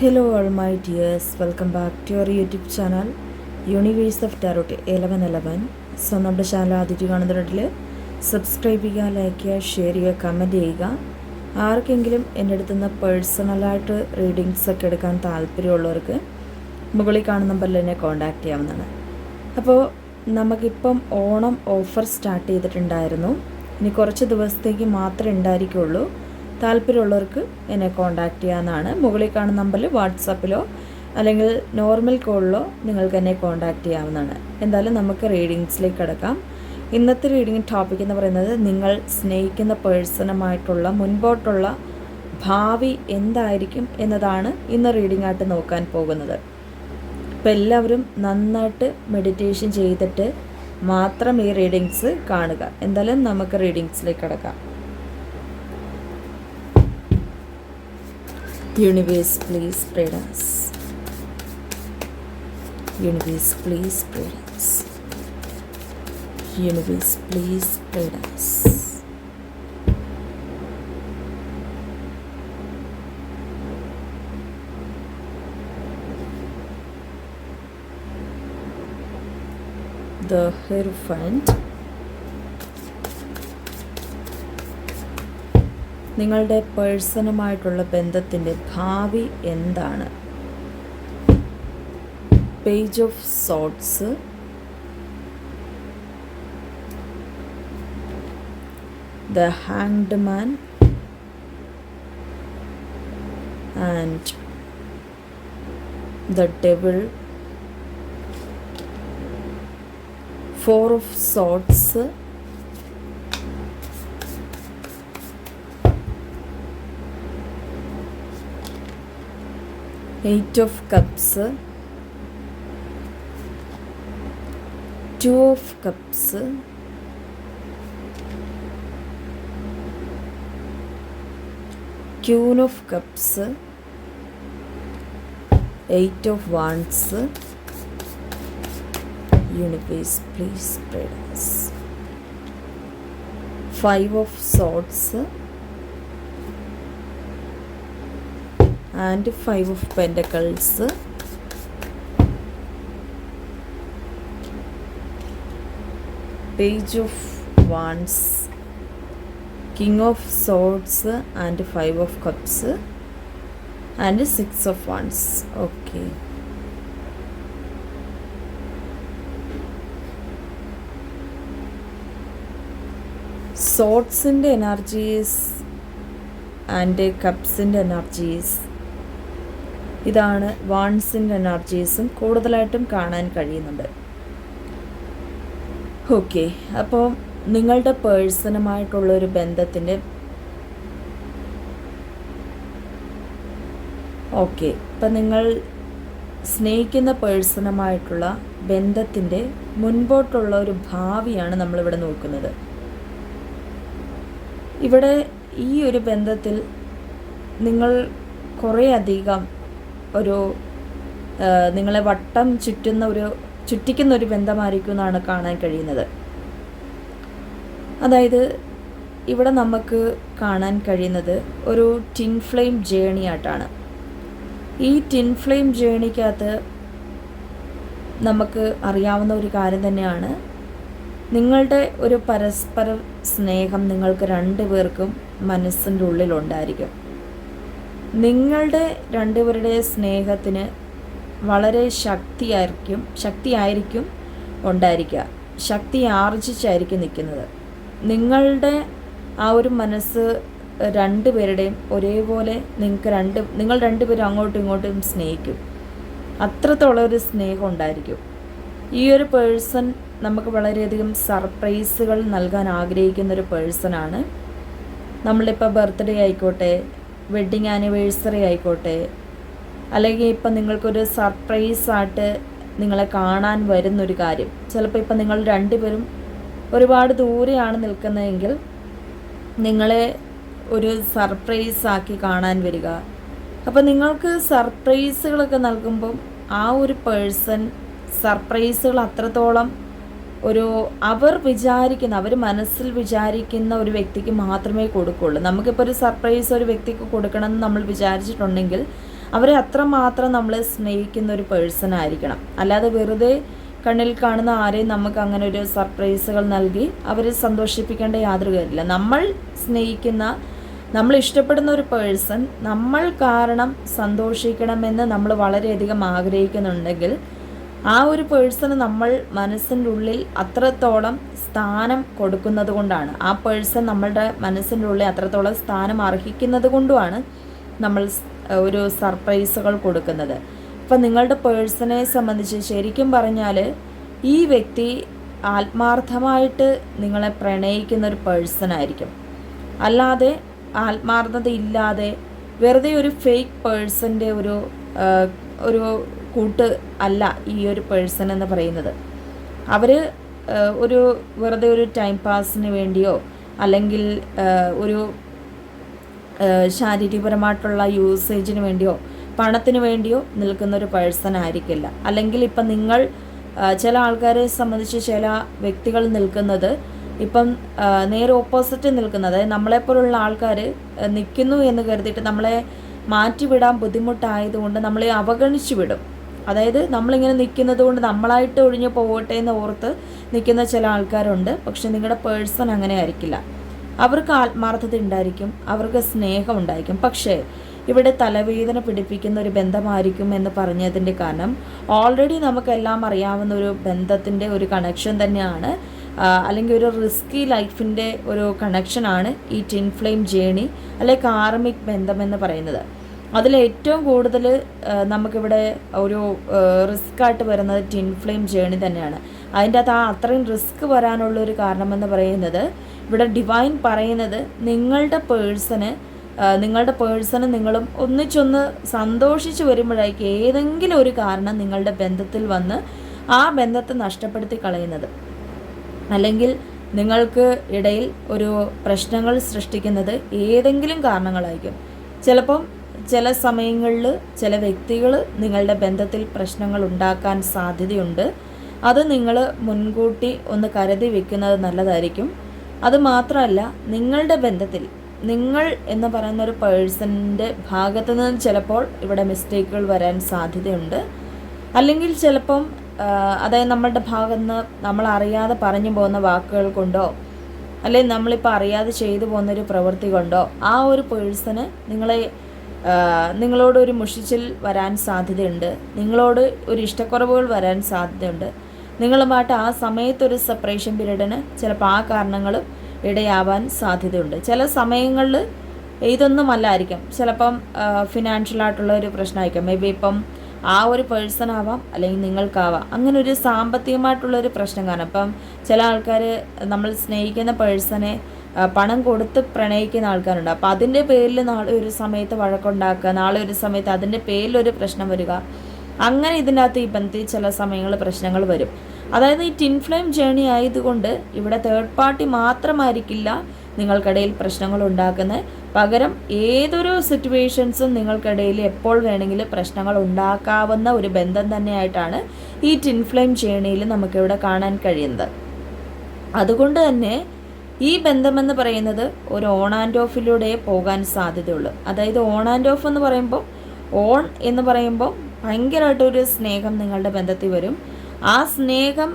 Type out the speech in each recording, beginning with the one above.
Hello all my dears, welcome back to your YouTube channel Universe of Tarot 1111. So നമ്മുടെ channel ആദ്യമായിട്ട് കാണുന്നവരിൽ subscribe ചെയ്യുക, like ചെയ്യുക, share ചെയ്യുക, comment ചെയ്യുക. ആർക്കെങ്കിലും എൻ്റെ അടുത്ത് നിന്ന് പേഴ്സണലായിട്ട് റീഡിങ്സ് ഒക്കെ എടുക്കാൻ താല്പര്യമുള്ളവർക്ക് മുകളിൽ കാണുന്ന നമ്പറിൽ എന്നെ കോൺടാക്റ്റ് ചെയ്യാവുന്നതാണ്. അപ്പോൾ നമുക്കിപ്പം ഓണം ഓഫർ സ്റ്റാർട്ട് ചെയ്തിട്ടുണ്ടായിരുന്നു. ഇനി കുറച്ച് ദിവസത്തേക്ക് മാത്രമേ ഉണ്ടായിരിക്കുള്ളൂ. താല്പര്യമുള്ളവർക്ക് എന്നെ കോൺടാക്റ്റ് ചെയ്യാവുന്നതാണ്. മുകളിൽ കാണുന്ന നമ്പറിൽ വാട്സാപ്പിലോ അല്ലെങ്കിൽ നോർമൽ കോളിലോ നിങ്ങൾക്ക് എന്നെ കോൺടാക്റ്റ് ചെയ്യാവുന്നതാണ്. എന്തായാലും നമുക്ക് റീഡിങ്സിലേക്ക് കിടക്കാം. ഇന്നത്തെ റീഡിംഗ് ടോപ്പിക് എന്ന് പറയുന്നത് നിങ്ങൾ സ്നേഹിക്കുന്ന പേഴ്സണുമായിട്ടുള്ള മുൻപോട്ടുള്ള ഭാവി എന്തായിരിക്കും എന്നതാണ് ഇന്ന് റീഡിംഗ് ആയിട്ട് നോക്കാൻ പോകുന്നത്. അപ്പോൾ എല്ലാവരും നന്നായിട്ട് മെഡിറ്റേഷൻ ചെയ്തിട്ട് മാത്രം ഈ റീഡിങ്സ് കാണുക. എന്തായാലും നമുക്ക് റീഡിങ്സിലേക്ക് കിടക്കാം. Universe, please spread us. Universe, please spread us. Universe, please spread us. The Hierophant. നിങ്ങളുടെ പേഴ്സണുമായിട്ടുള്ള ബന്ധത്തിൻ്റെ ഭാവി എന്താണ്? Page of swords, the hanged man and the devil, four of swords, Eight of Cups, Two of Cups, Queen of Cups, Eight of Wands. Universe, please spread us. Five of Swords and Five of Pentacles, Page of Wands, King of Swords and Five of Cups and Six of Wands. Okay. Swords in the energies and Cups in the energies. ഇതാണ് വാൺസിൻ്റെ എനർജീസും കൂടുതലായിട്ടും കാണാൻ കഴിയുന്നുണ്ട്. Okay, അപ്പോൾ നിങ്ങളുടെ പേഴ്സണുമായിട്ടുള്ളൊരു ബന്ധത്തിൻ്റെ ഇപ്പം നിങ്ങൾ സ്നേഹിക്കുന്ന പേഴ്സണുമായിട്ടുള്ള ബന്ധത്തിൻ്റെ മുൻപോട്ടുള്ള ഒരു ഭാവിയാണ് നമ്മളിവിടെ നോക്കുന്നത്. ഇവിടെ ഈ ഒരു ബന്ധത്തിൽ നിങ്ങൾ കുറേ അധികം നിങ്ങളെ വട്ടം ചുറ്റിക്കുന്ന ഒരു ബന്ധമായിരിക്കും എന്നാണ് കാണാൻ കഴിയുന്നത്. അതായത് ഇവിടെ നമുക്ക് കാണാൻ കഴിയുന്നത് ഒരു ടിൻ ഫ്ലെയിം ജേണി ആയിട്ടാണ്. ഈ ടിൻ ഫ്ലെയിം ജേണിക്കകത്ത് നമുക്ക് അറിയാവുന്ന ഒരു കാര്യം തന്നെയാണ്, നിങ്ങളുടെ ഒരു പരസ്പര സ്നേഹം നിങ്ങൾക്ക് രണ്ടുപേർക്കും മനസ്സിൻ്റെ ഉള്ളിലുണ്ടായിരിക്കും. നിങ്ങളുടെ രണ്ടുപേരുടെ സ്നേഹത്തിന് വളരെ ശക്തിയായിരിക്കും ഉണ്ടായിരിക്കുക. ശക്തി ആർജിച്ചായിരിക്കും നിൽക്കുന്നത്. നിങ്ങളുടെ ആ ഒരു മനസ്സ് രണ്ടുപേരുടെയും ഒരേപോലെ നിങ്ങൾ രണ്ടുപേരും അങ്ങോട്ടും ഇങ്ങോട്ടും സ്നേഹിക്കും. അത്രത്തോളം ഒരു സ്നേഹം ഉണ്ടായിരിക്കും. ഈ ഒരു പേഴ്സൺ നമുക്ക് വളരെയധികം സർപ്രൈസുകൾ നൽകാൻ ആഗ്രഹിക്കുന്നൊരു പേഴ്സണാണ്. നമ്മളിപ്പോൾ ബർത്ത്ഡേ ആയിക്കോട്ടെ, വെഡ്ഡിങ് ആനിവേഴ്സറി ആയിക്കോട്ടെ, അല്ലെങ്കിൽ ഇപ്പം നിങ്ങൾക്കൊരു സർപ്രൈസായിട്ട് നിങ്ങളെ കാണാൻ വരുന്നൊരു കാര്യം, ചിലപ്പോൾ ഇപ്പം നിങ്ങൾ രണ്ടുപേരും ഒരുപാട് ദൂരെയാണ് നിൽക്കുന്നതെങ്കിൽ നിങ്ങളെ ഒരു സർപ്രൈസാക്കി കാണാൻ വരിക. അപ്പോൾ നിങ്ങൾക്ക് സർപ്രൈസുകളൊക്കെ നൽകുമ്പം ആ ഒരു പേഴ്സൺ സർപ്രൈസുകൾ അത്രത്തോളം അവർ മനസ്സിൽ വിചാരിക്കുന്ന ഒരു വ്യക്തിക്ക് മാത്രമേ കൊടുക്കുള്ളൂ. നമുക്കിപ്പോൾ ഒരു സർപ്രൈസ് ഒരു വ്യക്തിക്ക് കൊടുക്കണമെന്ന് നമ്മൾ വിചാരിച്ചിട്ടുണ്ടെങ്കിൽ അവരെ അത്രമാത്രം നമ്മൾ സ്നേഹിക്കുന്ന ഒരു പേഴ്സൺ ആയിരിക്കണം. അല്ലാതെ വെറുതെ കണ്ണിൽ കാണുന്ന ആരെയും നമുക്ക് അങ്ങനെ ഒരു സർപ്രൈസുകൾ നൽകി അവരെ സന്തോഷിപ്പിക്കേണ്ട യാതൊരു കാര്യമില്ല. നമ്മൾ സ്നേഹിക്കുന്ന, നമ്മൾ ഇഷ്ടപ്പെടുന്ന ഒരു പേഴ്സൺ നമ്മൾ കാരണം സന്തോഷിക്കണമെന്ന് നമ്മൾ വളരെയധികം ആഗ്രഹിക്കുന്നുണ്ടെങ്കിൽ ആ ഒരു പേഴ്സണ് നമ്മൾ മനസ്സിൻ്റെ ഉള്ളിൽ അത്രത്തോളം സ്ഥാനം കൊടുക്കുന്നത് കൊണ്ടാണ്, ആ പേഴ്സൺ നമ്മളുടെ മനസ്സിൻ്റെ ഉള്ളിൽ അത്രത്തോളം സ്ഥാനം അർഹിക്കുന്നത് കൊണ്ടുമാണ് നമ്മൾ ഒരു സർപ്രൈസുകൾ കൊടുക്കുന്നത്. അപ്പം നിങ്ങളുടെ പേഴ്സണെ സംബന്ധിച്ച് ശരിക്കും പറഞ്ഞാൽ ഈ വ്യക്തി ആത്മാർത്ഥമായിട്ട് നിങ്ങളെ പ്രണയിക്കുന്ന ഒരു പേഴ്സൺ ആയിരിക്കും. അല്ലാതെ ആത്മാർത്ഥത ഇല്ലാതെ വെറുതെ ഒരു ഫേക്ക് പേഴ്സൻ്റെ ഒരു കൂട്ട് അല്ല ഈ ഒരു പേഴ്സൺ എന്ന് പറയുന്നത്. അവർ വെറുതെ ഒരു ടൈം പാസിന് വേണ്ടിയോ അല്ലെങ്കിൽ ഒരു ശാരീരികപരമായിട്ടുള്ള യൂസേജിന് വേണ്ടിയോ പണത്തിന് വേണ്ടിയോ നിൽക്കുന്ന ഒരു പേഴ്സൺ ആയിരിക്കില്ല. അല്ലെങ്കിൽ ഇപ്പം നിങ്ങൾ ചില ആൾക്കാരെ സംബന്ധിച്ച് ചില വ്യക്തികൾ നിൽക്കുന്നത് ഇപ്പം നേരെ ഓപ്പോസിറ്റ് നിൽക്കുന്നത്, അതായത് നമ്മളെപ്പോലുള്ള ആൾക്കാർ നിൽക്കുന്നു എന്ന് കരുതിയിട്ട് നമ്മളെ മാറ്റിവിടാൻ ബുദ്ധിമുട്ടായതുകൊണ്ട് നമ്മളെ അവഗണിച്ചു വിടും. അതായത് നമ്മളിങ്ങനെ നിൽക്കുന്നത് കൊണ്ട് നമ്മളായിട്ട് ഒഴിഞ്ഞു പോകട്ടെ എന്ന് ഓർത്ത് നിൽക്കുന്ന ചില ആൾക്കാരുണ്ട്. പക്ഷെ നിങ്ങളുടെ പേഴ്സൺ അങ്ങനെ ആയിരിക്കില്ല. അവർക്ക് ആത്മാർത്ഥത ഉണ്ടായിരിക്കും, അവർക്ക് സ്നേഹം ഉണ്ടായിരിക്കും. പക്ഷേ ഇവിടെ തലവേദന പിടിപ്പിക്കുന്ന ഒരു ബന്ധമായിരിക്കും എന്ന് പറഞ്ഞതിൻ്റെ കാരണം ഓൾറെഡി നമുക്കെല്ലാം അറിയാവുന്ന ഒരു ബന്ധത്തിൻ്റെ ഒരു കണക്ഷൻ തന്നെയാണ്, അല്ലെങ്കിൽ ഒരു റിസ്കി ലൈഫിൻ്റെ ഒരു കണക്ഷനാണ് ഈ ട്വിൻ ഫ്ലെയിം ജേണി അല്ലെ കാർമിക് ബന്ധമെന്ന് പറയുന്നത്. അതിലേറ്റവും കൂടുതൽ നമുക്കിവിടെ ഒരു റിസ്ക് ആയിട്ട് വരുന്നത് ട്വിൻ ഫ്ലെയിം ജേണി തന്നെയാണ്. അതിൻ്റെ അകത്ത് അത്രയും റിസ്ക് വരാനുള്ളൊരു കാരണമെന്ന് പറയുന്നത് ഇവിടെ ഡിവൈൻ പറയുന്നത് നിങ്ങളുടെ പേഴ്സണ് നിങ്ങളും ഒന്നിച്ചൊന്ന് സന്തോഷിച്ച് വരുമ്പോഴേക്ക് ഏതെങ്കിലും ഒരു കാരണം നിങ്ങളുടെ ബന്ധത്തിൽ വന്ന് ആ ബന്ധത്തെ നഷ്ടപ്പെടുത്തി കളയുന്നത്, അല്ലെങ്കിൽ നിങ്ങൾക്ക് ഇടയിൽ ഒരു പ്രശ്നങ്ങൾ സൃഷ്ടിക്കുന്നത് ഏതെങ്കിലും കാരണങ്ങളായിരിക്കും. ചിലപ്പം ചില സമയങ്ങളിൽ ചില വ്യക്തികൾ നിങ്ങളുടെ ബന്ധത്തിൽ പ്രശ്നങ്ങൾ ഉണ്ടാക്കാൻ സാധ്യതയുണ്ട്. അത് നിങ്ങൾ മുൻകൂട്ടി ഒന്ന് കരുതി വെക്കുന്നത് നല്ലതായിരിക്കും. അത് മാത്രമല്ല, നിങ്ങളുടെ ബന്ധത്തിൽ നിങ്ങൾ എന്ന് പറയുന്ന ഒരു പേഴ്സണിൻ്റെ ഭാഗത്തു നിന്ന് ചിലപ്പോൾ ഇവിടെ മിസ്റ്റേക്കുകൾ വരാൻ സാധ്യതയുണ്ട്. അല്ലെങ്കിൽ ചിലപ്പം അതായത് നമ്മളുടെ ഭാഗത്ത് നിന്ന് നമ്മൾ അറിയാതെ പറഞ്ഞു പോകുന്ന വാക്കുകൾ കൊണ്ടോ അല്ലെങ്കിൽ നമ്മളിപ്പോൾ അറിയാതെ ചെയ്തു പോകുന്നൊരു പ്രവൃത്തി കൊണ്ടോ ആ ഒരു പേഴ്സണ് നിങ്ങളോട് ഒരു മുഷിച്ചിൽ വരാൻ സാധ്യതയുണ്ട്, നിങ്ങളോട് ഒരു ഇഷ്ടക്കുറവുകൾ വരാൻ സാധ്യതയുണ്ട്. നിങ്ങളുമായിട്ട് ആ സമയത്തൊരു സെപ്പറേഷൻ പീരീഡിന് ചിലപ്പോൾ ആ കാരണങ്ങളും ഇടയാവാൻ സാധ്യതയുണ്ട്. ചില സമയങ്ങളിൽ ഇതൊന്നുമല്ലായിരിക്കും, ചിലപ്പം ഫിനാൻഷ്യലായിട്ടുള്ള ഒരു പ്രശ്നമായിരിക്കും. മേ ബി ഇപ്പം ആ ഒരു പേഴ്സൺ ആവാം, അല്ലെങ്കിൽ നിങ്ങൾക്കാവാം. അങ്ങനെ ഒരു സാമ്പത്തികമായിട്ടുള്ളൊരു പ്രശ്നം കാരണം ഇപ്പം ചില ആൾക്കാർ നമ്മൾ സ്നേഹിക്കുന്ന പേഴ്സണെ പണം കൊടുത്ത് പ്രണയിക്കുന്ന ആൾക്കാരുണ്ട്. അപ്പോൾ അതിൻ്റെ പേരിൽ നാളെ ഒരു സമയത്ത് വഴക്കുണ്ടാക്കുക, നാളെ ഒരു സമയത്ത് അതിൻ്റെ പേരിലൊരു പ്രശ്നം വരിക. അങ്ങനെ ഇതിൻ്റെ അകത്ത് ഈ ബന്ധത്തിൽ ചില സമയങ്ങളിൽ പ്രശ്നങ്ങൾ വരും. അതായത് ഈ ട്വിൻ ഫ്ലെയിം ജേണി ആയതുകൊണ്ട് ഇവിടെ തേർഡ് പാർട്ടി മാത്രമായിരിക്കില്ല നിങ്ങൾക്കിടയിൽ പ്രശ്നങ്ങൾ ഉണ്ടാക്കുന്നത്. പകരം ഏതൊരു സിറ്റുവേഷൻസും നിങ്ങൾക്കിടയിൽ എപ്പോൾ വേണമെങ്കിലും പ്രശ്നങ്ങൾ ഉണ്ടാക്കാവുന്ന ഒരു ബന്ധം തന്നെയായിട്ടാണ് ഈ ട്വിൻ ഫ്ലെയിം ജേണിയിൽ നമുക്കിവിടെ കാണാൻ കഴിയുന്നത്. അതുകൊണ്ട് തന്നെ ഈ ബന്ധമെന്ന് പറയുന്നത് ഒരു ഓൺ ആൻഡ് ഓഫിലൂടെ പോകാൻ സാധ്യതയുള്ളൂ. അതായത് ഓൺ ആൻഡ് ഓഫ് എന്ന് പറയുമ്പോൾ, ഓൺ എന്ന് പറയുമ്പോൾ ഭയങ്കരമായിട്ടൊരു സ്നേഹം നിങ്ങളുടെ ബന്ധത്തിൽ വരും. ആ സ്നേഹം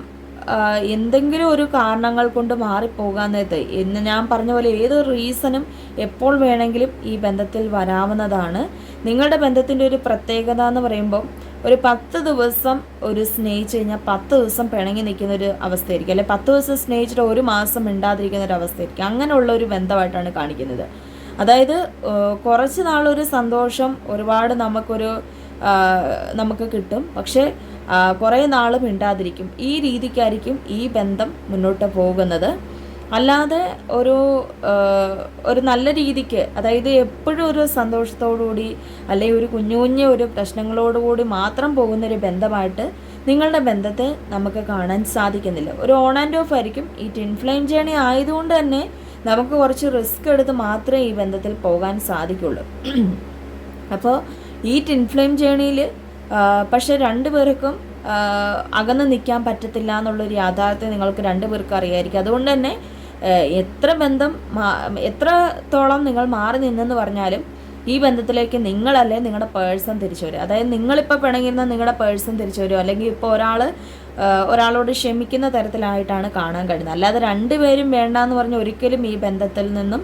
എന്തെങ്കിലും ഒരു കാരണങ്ങൾ കൊണ്ട് മാറിപ്പോകാന്നത് എന്ന് ഞാൻ പറഞ്ഞ പോലെ ഏതൊരു റീസണും എപ്പോൾ വേണമെങ്കിലും ഈ ബന്ധത്തിൽ വരാവുന്നതാണ്. നിങ്ങളുടെ ബന്ധത്തിൻ്റെ ഒരു പ്രത്യേകത എന്ന് പറയുമ്പോൾ ഒരു 10 ദിവസം ഒരു സ്നേഹിച്ച് കഴിഞ്ഞാൽ 10 ദിവസം പിണങ്ങി നിൽക്കുന്ന ഒരു അവസ്ഥയായിരിക്കും, അല്ലെങ്കിൽ 10 ദിവസം സ്നേഹിച്ചിട്ട് 1 മാസം മിണ്ടാതിരിക്കുന്ന ഒരു അവസ്ഥയായിരിക്കും. അങ്ങനെയുള്ള ഒരു ബന്ധമായിട്ടാണ് കാണിക്കുന്നത്. അതായത് കുറച്ച് നാളൊരു സന്തോഷം ഒരുപാട് നമുക്ക് കിട്ടും, പക്ഷേ കുറേ നാൾ മിണ്ടാതിരിക്കും. ഈ രീതിക്കായിരിക്കും ഈ ബന്ധം മുന്നോട്ട് പോകുന്നത്. അല്ലാതെ ഒരു നല്ല രീതിക്ക്, അതായത് എപ്പോഴും ഒരു സന്തോഷത്തോടുകൂടി അല്ലെങ്കിൽ ഒരു കുഞ്ഞു ഒരു പ്രശ്നങ്ങളോടുകൂടി മാത്രം പോകുന്നൊരു ബന്ധമായിട്ട് നിങ്ങളുടെ ബന്ധത്തെ നമുക്ക് കാണാൻ സാധിക്കുന്നില്ല. ഒരു ഓൺ ആൻഡ് ഓഫ് ആയിരിക്കും. ഈ ട്വിൻ ഫ്ലെയിം ജേണി ആയതുകൊണ്ട് തന്നെ നമുക്ക് കുറച്ച് റിസ്ക് എടുത്ത് മാത്രമേ ഈ ബന്ധത്തിൽ പോകാൻ സാധിക്കുള്ളൂ. അപ്പോൾ ഈ ട്വിൻ ഫ്ലെയിം ജേണിയിൽ പക്ഷെ രണ്ടുപേർക്കും അകന്ന് നിൽക്കാൻ പറ്റത്തില്ല എന്നുള്ളൊരു യാഥാർത്ഥ്യം നിങ്ങൾക്ക് രണ്ടുപേർക്കും അറിയായിരിക്കും. അതുകൊണ്ട് തന്നെ എത്രത്തോളം നിങ്ങൾ മാറി നിന്നെന്ന് പറഞ്ഞാലും ഈ ബന്ധത്തിലേക്ക് നിങ്ങളല്ലേ നിങ്ങളുടെ പേഴ്സൺ തിരിച്ചു വരും. അതായത് നിങ്ങളിപ്പോൾ പിണങ്ങിയിരുന്ന നിങ്ങളുടെ പേഴ്സൺ തിരിച്ചു വരും, അല്ലെങ്കിൽ ഇപ്പോൾ ഒരാളോട് ക്ഷമിക്കുന്ന തരത്തിലായിട്ടാണ് കാണാൻ കഴിയുന്നത്. അല്ലാതെ രണ്ടുപേരും വേണ്ടാന്ന് പറഞ്ഞ് ഒരിക്കലും ഈ ബന്ധത്തിൽ നിന്നും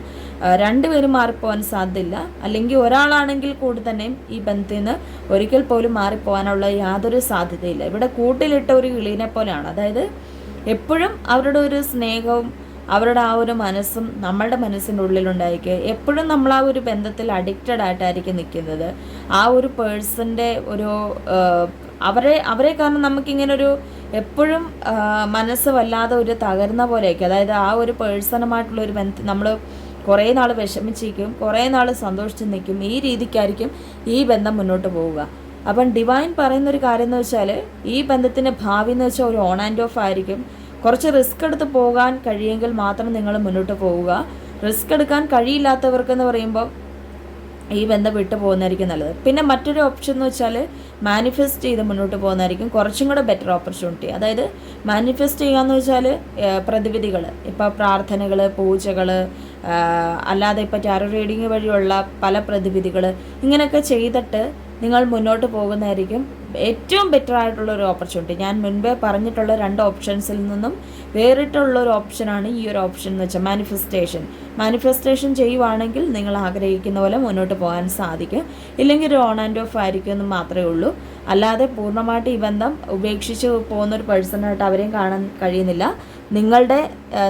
രണ്ടുപേരും മാറിപ്പോകാൻ സാധ്യതയില്ല. അല്ലെങ്കിൽ ഒരാളാണെങ്കിൽ കൂടി തന്നെയും ഈ ബന്ധത്തിൽ നിന്ന് ഒരിക്കൽ പോലും മാറിപ്പോകാനുള്ള യാതൊരു സാധ്യതയില്ല. ഇവിടെ കൂട്ടിലിട്ട ഒരു കിളീനെ പോലെയാണ്. അതായത് എപ്പോഴും അവരുടെ ഒരു സ്നേഹവും അവരുടെ ആ ഒരു മനസ്സും നമ്മളുടെ മനസ്സിൻ്റെ ഉള്ളിലുണ്ടായിരിക്കുക. എപ്പോഴും നമ്മൾ ആ ഒരു ബന്ധത്തിൽ അഡിക്റ്റഡ് ആയിട്ടായിരിക്കും നിൽക്കുന്നത്. ആ ഒരു പേഴ്സൻ്റെ ഒരു അവരെ കാരണം നമുക്കിങ്ങനെ ഒരു എപ്പോഴും മനസ്സ് വല്ലാതെ ഒരു തകർന്ന പോലെയൊക്കെ. അതായത് ആ ഒരു പേഴ്സണുമായിട്ടുള്ള ഒരു ബന്ധം നമ്മൾ കുറേ നാൾ വിഷമിച്ചിരിക്കും, കുറേ നാൾ സന്തോഷിച്ച് നിൽക്കും. ഈ രീതിക്കായിരിക്കും ഈ ബന്ധം മുന്നോട്ട് പോവുക. അപ്പം ഡിവൈൻ പറയുന്നൊരു കാര്യം എന്ന് വെച്ചാൽ ഈ ബന്ധത്തിൻ്റെ ഭാവി എന്ന് വെച്ചാൽ ഒരു ഓൺ ആൻഡ് ഓഫ് ആയിരിക്കും. കുറച്ച് റിസ്ക് എടുത്ത് പോകാൻ കഴിയുമെങ്കിൽ മാത്രം നിങ്ങൾ മുന്നോട്ട് പോവുക. റിസ്ക് എടുക്കാൻ കഴിയില്ലാത്തവർക്കെന്ന് പറയുമ്പോൾ ഈ ബന്ധം വിട്ടു പോകുന്നതായിരിക്കും നല്ലത്. പിന്നെ മറ്റൊരു ഓപ്ഷൻ എന്ന് വെച്ചാൽ മാനിഫെസ്റ്റ് ചെയ്ത് മുന്നോട്ട് പോകുന്നതായിരിക്കും കുറച്ചും കൂടെ ബെറ്റർ ഓപ്പർച്യൂണിറ്റി. അതായത് മാനിഫെസ്റ്റ് ചെയ്യുക എന്ന് വെച്ചാൽ പ്രതിവിധികൾ, ഇപ്പോൾ പ്രാർത്ഥനകൾ, പൂജകൾ, അല്ലാതെ ഇപ്പോൾ ടാരോ റീഡിങ് വഴിയുള്ള പല പ്രതിവിധികൾ, ഇങ്ങനെയൊക്കെ ചെയ്തിട്ട് നിങ്ങൾ മുന്നോട്ട് പോകുന്നതായിരിക്കും ഏറ്റവും ബെറ്റർ ആയിട്ടുള്ള ഒരു ഓപ്പർച്യൂണിറ്റി. ഞാൻ മുൻപേ പറഞ്ഞിട്ടുള്ള 2 ഓപ്ഷൻസിൽ നിന്നും വേറിട്ടുള്ള ഒരു ഓപ്ഷനാണ് ഈ ഒരു ഓപ്ഷൻ എന്ന് വെച്ചാൽ മാനിഫെസ്റ്റേഷൻ ചെയ്യുവാണെങ്കിൽ നിങ്ങൾ ആഗ്രഹിക്കുന്ന പോലെ മുന്നോട്ട് പോകാൻ സാധിക്കും. ഇല്ലെങ്കിൽ ഒരു ഓൺ ആൻഡ് ഓഫ് ആയിരിക്കും എന്ന് മാത്രമേ ഉള്ളൂ. അല്ലാതെ പൂർണ്ണമായിട്ട് ഈ ബന്ധം ഉപേക്ഷിച്ച് പോകുന്ന ഒരു പേഴ്സണായിട്ട് അവരെയും കാണാൻ കഴിയുന്നില്ല,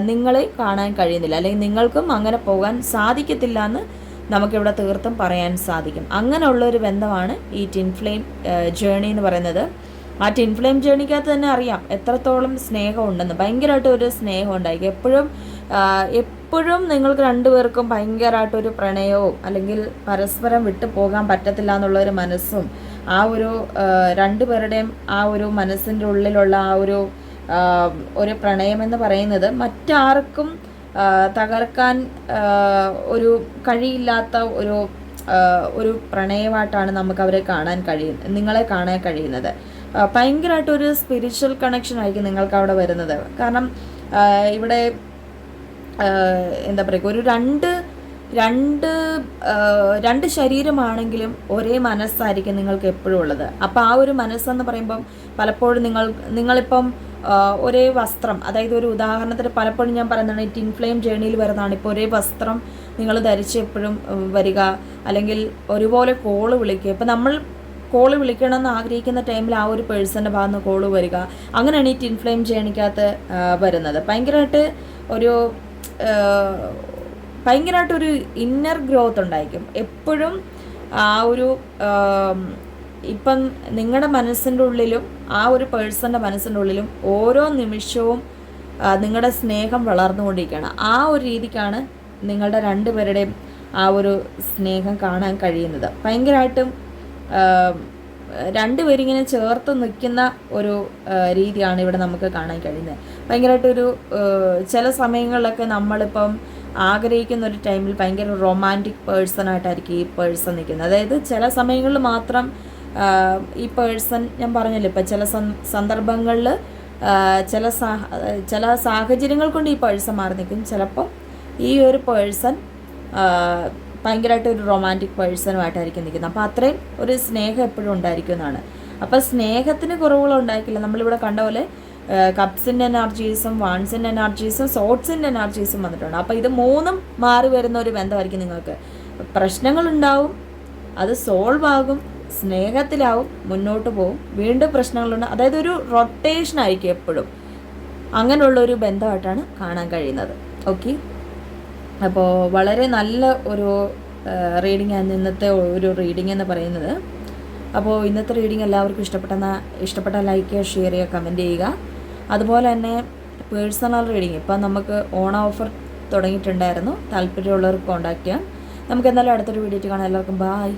നിങ്ങളെ കാണാൻ കഴിയുന്നില്ല, അല്ലെങ്കിൽ നിങ്ങൾക്കും അങ്ങനെ പോകാൻ സാധിക്കത്തില്ല എന്ന് നമുക്കിവിടെ തീർത്തും പറയാൻ സാധിക്കും. അങ്ങനെയുള്ളൊരു ബന്ധമാണ് ഈ ട്വിൻ ഫ്ലെയിം ജേണി എന്ന് പറയുന്നത്. ആ ട്വിൻ ഫ്ലെയിം ജേണിക്കകത്ത് തന്നെ അറിയാം എത്രത്തോളം സ്നേഹം ഉണ്ടെന്ന്. ഭയങ്കരമായിട്ട് ഒരു സ്നേഹം ഉണ്ടായിരിക്കും. എപ്പോഴും നിങ്ങൾക്ക് രണ്ടുപേർക്കും ഭയങ്കരമായിട്ടൊരു പ്രണയവും അല്ലെങ്കിൽ പരസ്പരം വിട്ടു പോകാൻ പറ്റത്തില്ല എന്നുള്ളൊരു മനസ്സും ആ ഒരു രണ്ടുപേരുടെയും ആ ഒരു മനസ്സിൻ്റെ ഉള്ളിലുള്ള ആ ഒരു പ്രണയമെന്ന് പറയുന്നത് മറ്റാർക്കും തകർക്കാൻ ഒരു കഴിയില്ലാത്ത ഒരു പ്രണയമായിട്ടാണ് നമുക്ക് നിങ്ങളെ കാണാൻ കഴിയുന്നത്. ഭയങ്കരമായിട്ടൊരു സ്പിരിച്വൽ കണക്ഷൻ ആയിരിക്കും നിങ്ങൾക്ക് അവിടെ വരുന്നത്. കാരണം ഇവിടെ എന്താ പറയുക, ഒരു രണ്ട് ശരീരമാണെങ്കിലും ഒരേ മനസ്സായിരിക്കും നിങ്ങൾക്ക് എപ്പോഴും ഉള്ളത്. അപ്പോൾ ആ ഒരു മനസ്സെന്ന് പറയുമ്പം പലപ്പോഴും നിങ്ങളിപ്പം ഒരേ വസ്ത്രം, അതായത് ഒരു ഉദാഹരണത്തിന് പലപ്പോഴും ഞാൻ പറയുന്നതാണ്, ഈ ട്വിൻ ഫ്ലെയിം ജേണിയിൽ വരുന്നതാണ്. ഇപ്പോൾ ഒരേ വസ്ത്രം നിങ്ങൾ ധരിച്ച് എപ്പോഴും വരിക, അല്ലെങ്കിൽ ഒരുപോലെ കോള് വിളിക്കുക. ഇപ്പം നമ്മൾ കോള് വിളിക്കണമെന്ന് ആഗ്രഹിക്കുന്ന ടൈമിൽ ആ ഒരു പേഴ്സൻ്റെ ഭാഗത്ത് നിന്ന് കോള് വരിക. അങ്ങനെയാണ് ഈ ട്വിൻ ഫ്ലെയിം ജേണിക്കകത്ത് വരുന്നത്. ഭയങ്കരമായിട്ടൊരു ഇന്നർ ഗ്രോത്ത് ഉണ്ടായിരിക്കും എപ്പോഴും. ആ ഒരു ഇപ്പം നിങ്ങളുടെ മനസ്സിൻ്റെ ഉള്ളിലും ആ ഒരു പേഴ്സൻ്റെ മനസ്സിൻ്റെ ഉള്ളിലും ഓരോ നിമിഷവും നിങ്ങളുടെ സ്നേഹം വളർന്നുകൊണ്ടിരിക്കുകയാണ്. ആ ഒരു രീതിക്കാണ് നിങ്ങളുടെ രണ്ടുപേരുടെയും ആ ഒരു സ്നേഹം കാണാൻ കഴിയുന്നത്. ഭയങ്കരമായിട്ടും രണ്ടുപേരിങ്ങനെ ചേർത്ത് നിൽക്കുന്ന ഒരു രീതിയാണ് ഇവിടെ നമുക്ക് കാണാൻ കഴിയുന്നത്. ഭയങ്കരമായിട്ടൊരു ചില സമയങ്ങളിലൊക്കെ നമ്മളിപ്പം ആഗ്രഹിക്കുന്ന ഒരു ടൈമിൽ ഭയങ്കര റൊമാൻറ്റിക് പേഴ്സണായിട്ടായിരിക്കും ഈ പേഴ്സൺ നിൽക്കുന്നത്. അതായത് ചില സമയങ്ങളിൽ മാത്രം ഈ പേഴ്സൺ, ഞാൻ പറഞ്ഞല്ലോ, ഇപ്പം ചില സന്ദർഭങ്ങളിൽ ചില സാഹചര്യങ്ങൾ കൊണ്ട് ഈ പേഴ്സൺ മാറി നിൽക്കും. ചിലപ്പം ഈ ഒരു പേഴ്സൺ ഭയങ്കരമായിട്ട് ഒരു റൊമാൻറ്റിക് പേഴ്സണുമായിട്ടായിരിക്കും നിൽക്കുന്നത്. അപ്പോൾ അത്രയും ഒരു സ്നേഹം എപ്പോഴും ഉണ്ടായിരിക്കും എന്നാണ്. അപ്പോൾ സ്നേഹത്തിന് കുറവുകളുണ്ടായിരിക്കില്ല. നമ്മളിവിടെ കണ്ട പോലെ കപ്സിൻ്റെ എനർജീസും വാൺസിൻ്റെ എനർജീസും സോട്ട്സിൻ്റെ എനർജീസും വന്നിട്ടുണ്ട്. അപ്പോൾ ഇത് 3ഉം മാറി വരുന്ന ഒരു ബന്ധമായിരിക്കും നിങ്ങൾക്ക്. പ്രശ്നങ്ങളുണ്ടാവും, അത് സോൾവ് ആകും, സ്നേഹത്തിലാവും, മുന്നോട്ട് പോകും, വീണ്ടും പ്രശ്നങ്ങളുണ്ട്. അതായത് ഒരു റൊട്ടേഷൻ ആയിരിക്കും എപ്പോഴും. അങ്ങനെയുള്ളൊരു ബന്ധമായിട്ടാണ് കാണാൻ കഴിയുന്നത്. ഓക്കെ, അപ്പോൾ വളരെ നല്ല ഒരു റീഡിംഗ് ആണ് ഇന്നത്തെ ഒരു റീഡിംഗ് എന്ന് പറയുന്നത്. അപ്പോൾ ഇന്നത്തെ റീഡിംഗ് എല്ലാവർക്കും ഇഷ്ടപ്പെട്ടാൽ ലൈക്ക് ചെയ്യുക, ഷെയർ ചെയ്യുക, കമൻറ്റ് ചെയ്യുക. അതുപോലെ തന്നെ പേഴ്സണൽ റീഡിംഗ് ഇപ്പം നമുക്ക് ഓഫർ തുടങ്ങിയിട്ടുണ്ടായിരുന്നു. താല്പര്യമുള്ളവർക്ക് കോൺടാക്റ്റ് ചെയ്യാം. നമുക്ക് എന്തായാലും അടുത്തൊരു വീഡിയോ കാണാം. എല്ലാവർക്കും ബായ്.